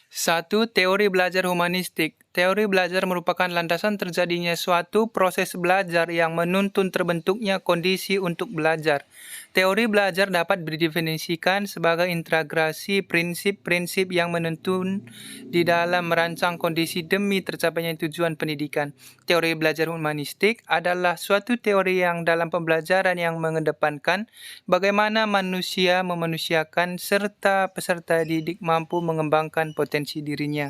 1. Teori belajar humanistik. Teori belajar merupakan landasan terjadinya suatu proses belajar yang menuntun terbentuknya kondisi untuk belajar. Teori belajar dapat didefinisikan sebagai integrasi prinsip-prinsip yang menuntun di dalam merancang kondisi demi tercapainya tujuan pendidikan. Teori belajar humanistik adalah suatu teori yang dalam pembelajaran yang mengedepankan bagaimana manusia memanusiakan serta peserta didik mampu mengembangkan potensi dirinya.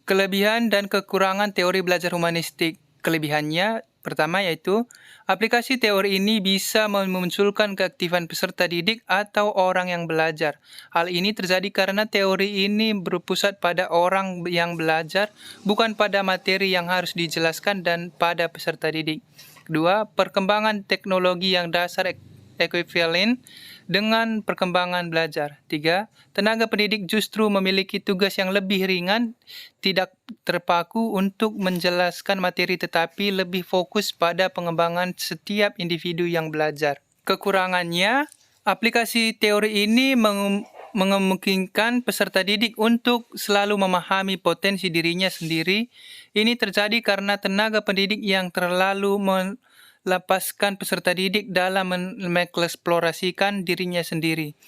Kelebihan dan kekurangan teori belajar humanistik. Kelebihannya pertama yaitu aplikasi teori ini bisa memunculkan keaktifan peserta didik atau orang yang belajar. Hal ini terjadi karena teori ini berpusat pada orang yang belajar, bukan pada materi yang harus dijelaskan dan pada peserta didik. Kedua, perkembangan teknologi yang dasar ekuivalen dengan perkembangan belajar. 3. Tenaga pendidik justru memiliki tugas yang lebih ringan, tidak terpaku untuk menjelaskan materi tetapi lebih fokus pada pengembangan setiap individu yang belajar. Kekurangannya, aplikasi teori ini memungkinkan peserta didik untuk selalu memahami potensi dirinya sendiri. Ini terjadi karena tenaga pendidik yang terlalu lepaskan peserta didik dalam mengeksplorasikan dirinya sendiri.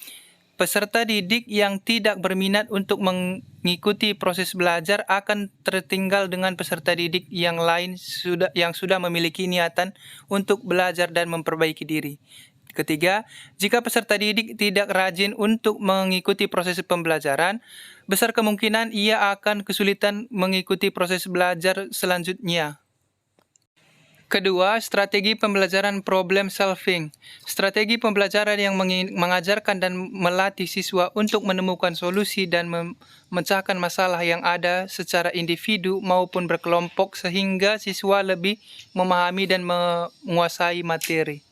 Peserta didik yang tidak berminat untuk mengikuti proses belajar akan tertinggal dengan peserta didik yang lain yang sudah memiliki niatan untuk belajar dan memperbaiki diri. Ketiga, jika peserta didik tidak rajin untuk mengikuti proses pembelajaran, besar kemungkinan ia akan kesulitan mengikuti proses belajar selanjutnya. Kedua, strategi pembelajaran problem solving. Strategi pembelajaran yang mengajarkan dan melatih siswa untuk menemukan solusi dan memecahkan masalah yang ada secara individu maupun berkelompok sehingga siswa lebih memahami dan menguasai materi.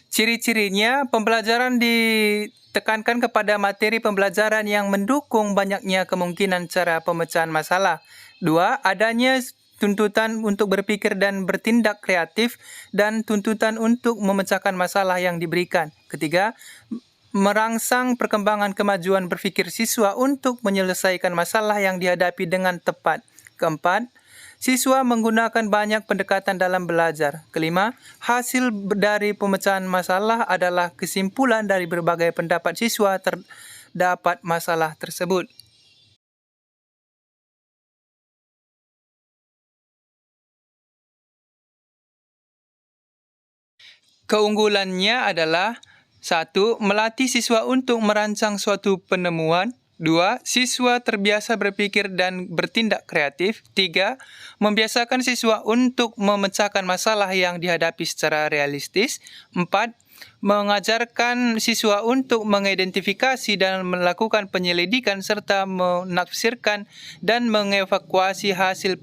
Ciri-cirinya, pembelajaran ditekankan kepada materi pembelajaran yang mendukung banyaknya kemungkinan cara pemecahan masalah. 2. Adanya tuntutan untuk berpikir dan bertindak kreatif dan tuntutan untuk memecahkan masalah yang diberikan. Ketiga, merangsang perkembangan kemajuan berpikir siswa untuk menyelesaikan masalah yang dihadapi dengan tepat. Keempat, siswa menggunakan banyak pendekatan dalam belajar. Kelima, hasil dari pemecahan masalah adalah kesimpulan dari berbagai pendapat siswa terdapat masalah tersebut. Keunggulannya adalah 1. Melatih siswa untuk merancang suatu penemuan. 2. Siswa terbiasa berpikir dan bertindak kreatif. 3. Membiasakan siswa untuk memecahkan masalah yang dihadapi secara realistis. 4. Mengajarkan siswa untuk mengidentifikasi dan melakukan penyelidikan serta menafsirkan dan mengevakuasi hasil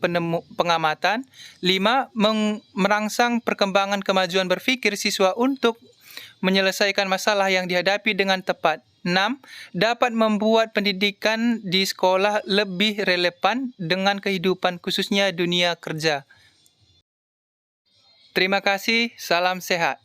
pengamatan. 5. Merangsang perkembangan kemajuan berpikir siswa untuk menyelesaikan masalah yang dihadapi dengan tepat. 6. Dapat membuat pendidikan di sekolah lebih relevan dengan kehidupan khususnya dunia kerja. Terima kasih, salam sehat.